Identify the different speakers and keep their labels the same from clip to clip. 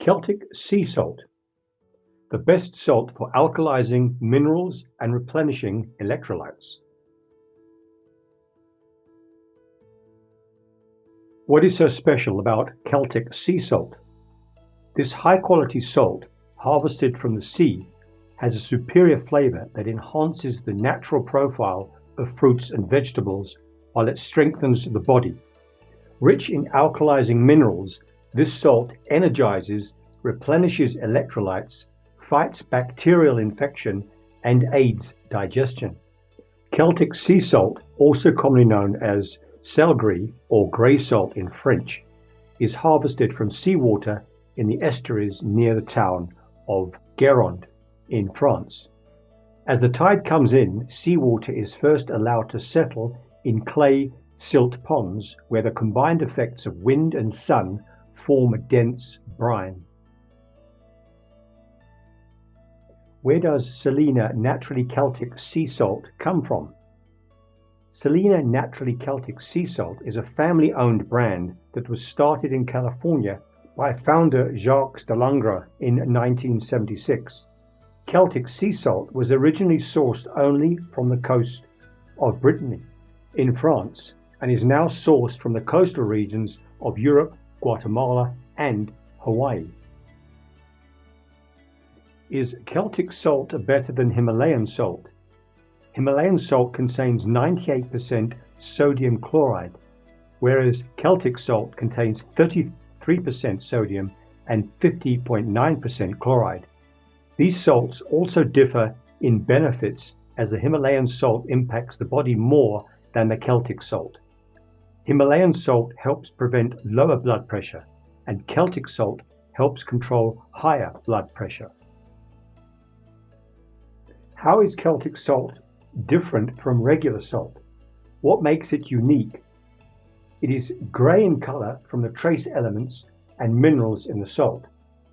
Speaker 1: Celtic sea salt, the best salt for alkalizing minerals and replenishing electrolytes. What is so special about Celtic sea salt? This high-quality salt, harvested from the sea, has a superior flavor that enhances the natural profile of fruits and vegetables while it strengthens the body. Rich in alkalizing minerals, this salt energizes, replenishes electrolytes, fights bacterial infection, and aids digestion. Celtic sea salt, also commonly known as sel gris or grey salt in French, is harvested from seawater in the estuaries near the town of Guérande in France. As the tide comes in, seawater is first allowed to settle in clay silt ponds where the combined effects of wind and sun form a dense brine. Where does Salina Naturally Celtic Sea Salt come from? Salina Naturally Celtic Sea Salt is a family-owned brand that was started in California by founder Jacques Delangre in 1976. Celtic sea salt was originally sourced only from the coast of Brittany in France and is now sourced from the coastal regions of Europe, Guatemala, and Hawaii. Is Celtic salt better than Himalayan salt? Himalayan salt contains 98% sodium chloride, whereas Celtic salt contains 33% sodium and 50.9% chloride. These salts also differ in benefits as the Himalayan salt impacts the body more than the Celtic salt. Himalayan salt helps prevent lower blood pressure, and Celtic salt helps control higher blood pressure. How is Celtic salt different from regular salt? What makes it unique? It is grey in color from the trace elements and minerals in the salt.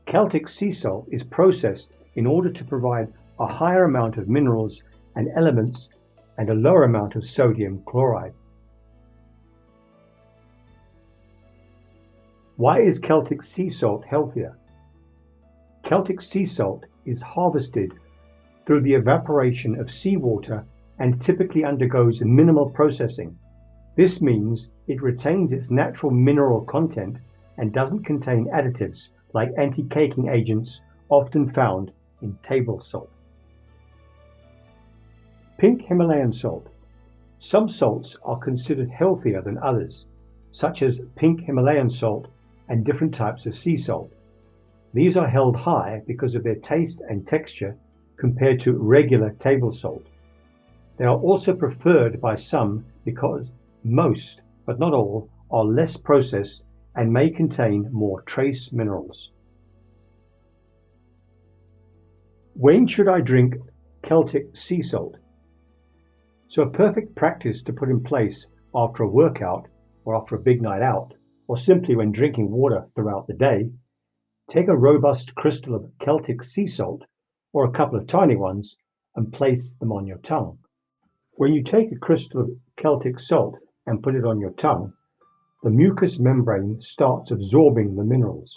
Speaker 1: Celtic sea salt is processed in order to provide a higher amount of minerals and elements and a lower amount of sodium chloride. Why is Celtic sea salt healthier? Celtic sea salt is harvested through the evaporation of seawater and typically undergoes minimal processing. This means it retains its natural mineral content and doesn't contain additives like anti-caking agents often found in table salt. Pink Himalayan salt. Some salts are considered healthier than others, such as pink Himalayan salt and different types of sea salt. These are held high because of their taste and texture compared to regular table salt. They are also preferred by some because most, but not all, are less processed and may contain more trace minerals. When should I drink Celtic sea salt? So a perfect practice to put in place after a workout or after a big night out, or simply when drinking water throughout the day, take a robust crystal of Celtic sea salt or a couple of tiny ones and place them on your tongue. When you take a crystal of Celtic salt and put it on your tongue, the mucous membrane starts absorbing the minerals.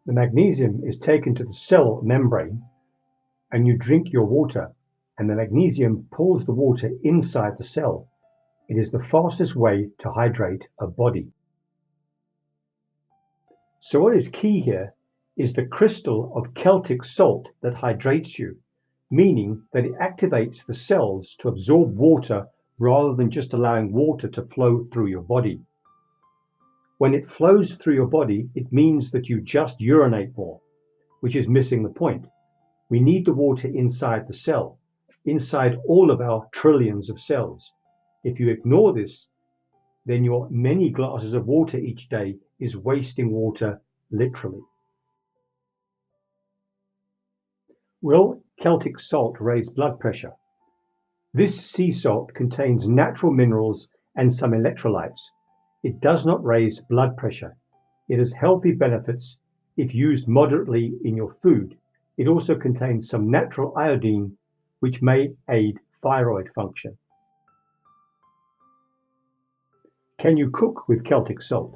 Speaker 1: The magnesium is taken to the cell membrane and you drink your water, and the magnesium pulls the water inside the cell. It is the fastest way to hydrate a body. So what is key here is the crystal of Celtic salt that hydrates you, meaning that it activates the cells to absorb water rather than just allowing water to flow through your body. When it flows through your body, it means that you just urinate more, which is missing the point. We need the water inside the cell, inside all of our trillions of cells. If you ignore this, then your many glasses of water each day is wasting water, literally. Will Celtic salt raise blood pressure? This sea salt contains natural minerals and some electrolytes. It does not raise blood pressure. It has healthy benefits if used moderately in your food. It also contains some natural iodine, which may aid thyroid function. Can you cook with Celtic salt?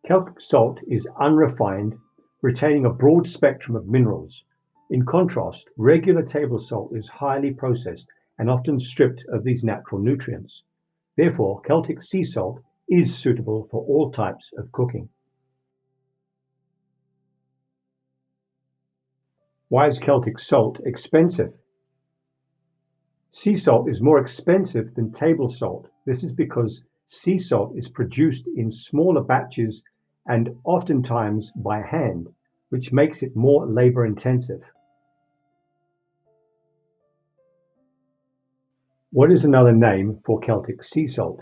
Speaker 1: Celtic salt is unrefined, retaining a broad spectrum of minerals. In contrast, regular table salt is highly processed and often stripped of these natural nutrients. Therefore, Celtic sea salt is suitable for all types of cooking. Why is Celtic salt expensive? Sea salt is more expensive than table salt. This is because sea salt is produced in smaller batches and oftentimes by hand, which makes it more labor intensive. What is another name for Celtic sea salt?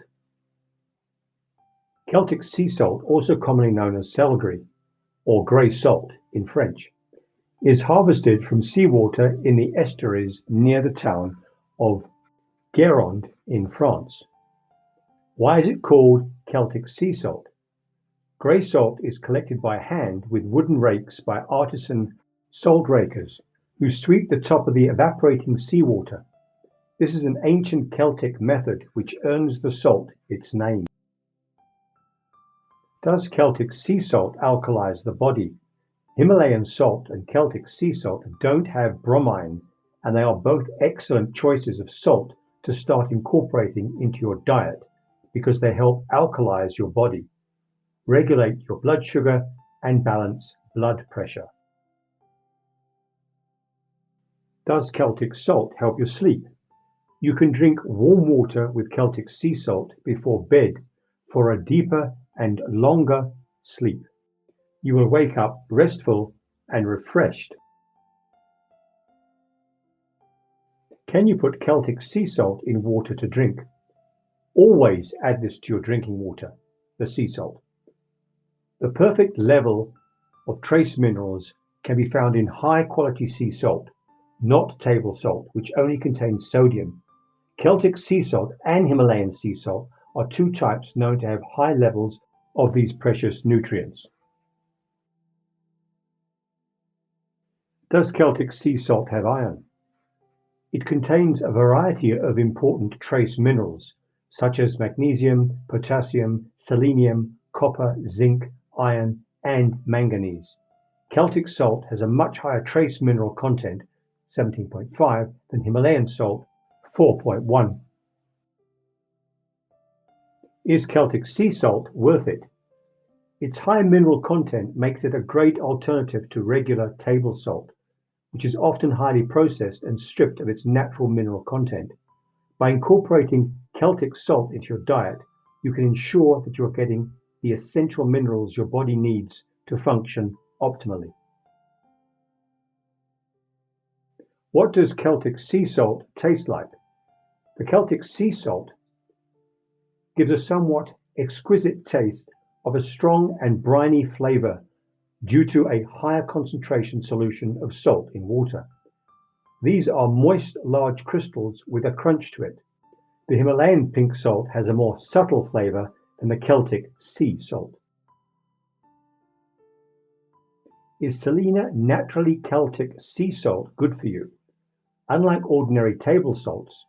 Speaker 1: Celtic sea salt, also commonly known as celery or grey salt in French, is harvested from seawater in the estuaries near the town of Guérande in France. Why is it called Celtic sea salt? Grey salt is collected by hand with wooden rakes by artisan salt rakers who sweep the top of the evaporating seawater. This is an ancient Celtic method which earns the salt its name. Does Celtic sea salt alkalize the body? Himalayan salt and Celtic sea salt don't have bromine, and they are both excellent choices of salt to start incorporating into your diet because they help alkalize your body, regulate your blood sugar, and balance blood pressure. Does Celtic salt help you sleep? You can drink warm water with Celtic sea salt before bed for a deeper and longer sleep. You will wake up restful and refreshed. Can you put Celtic sea salt in water to drink? Always add this to your drinking water, the sea salt. The perfect level of trace minerals can be found in high quality sea salt, not table salt, which only contains sodium. Celtic sea salt and Himalayan sea salt are two types known to have high levels of these precious nutrients. Does Celtic sea salt have iron? It contains a variety of important trace minerals, such as magnesium, potassium, selenium, copper, zinc, iron, and manganese. Celtic salt has a much higher trace mineral content, 17.5, than Himalayan salt, 4.1. Is Celtic sea salt worth it? Its high mineral content makes it a great alternative to regular table salt, which is often highly processed and stripped of its natural mineral content. By incorporating Celtic salt into your diet, you can ensure that you're getting the essential minerals your body needs to function optimally. What does Celtic sea salt taste like? The Celtic sea salt gives a somewhat exquisite taste of a strong and briny flavor due to a higher concentration solution of salt in water. These are moist, large crystals with a crunch to it. The Himalayan pink salt has a more subtle flavor than the Celtic sea salt. Is Selena naturally Celtic sea salt good for you? Unlike ordinary table salts,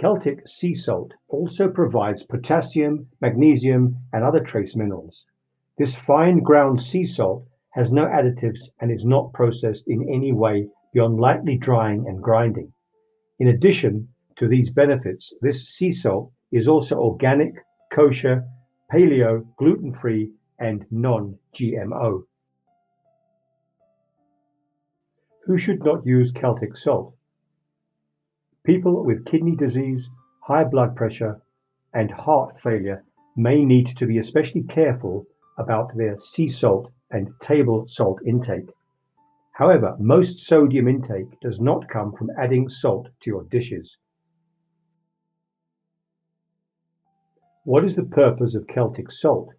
Speaker 1: Celtic sea salt also provides potassium, magnesium, and other trace minerals. This fine ground sea salt has no additives and is not processed in any way beyond lightly drying and grinding. In addition to these benefits, this sea salt is also organic, kosher, paleo, gluten-free, and non-GMO. Who should not use Celtic salt? People with kidney disease, high blood pressure, and heart failure may need to be especially careful about their sea salt and table salt intake. However, most sodium intake does not come from adding salt to your dishes. What is the purpose of Celtic salt?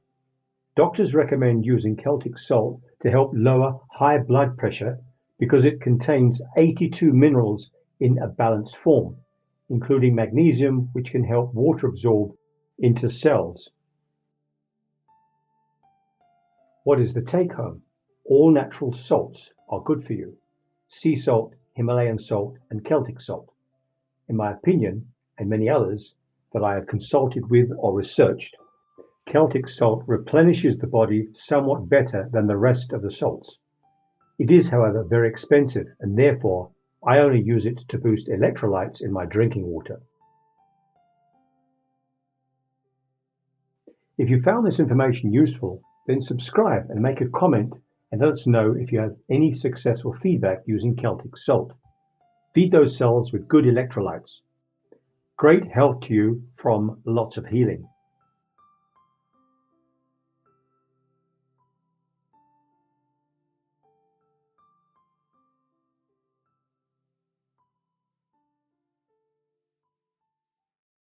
Speaker 1: Doctors recommend using Celtic salt to help lower high blood pressure because it contains 82 minerals in a balanced form, including magnesium, which can help water absorb into cells. What is the take home? All natural salts are good for you. Sea salt, Himalayan salt, and Celtic salt. In my opinion, and many others that I have consulted with or researched, Celtic salt replenishes the body somewhat better than the rest of the salts. It is, however, very expensive, and therefore I only use it to boost electrolytes in my drinking water. If you found this information useful, then subscribe and make a comment and let us know if you have any successful feedback using Celtic Salt. Feed those cells with good electrolytes. Great health to you from lots of healing.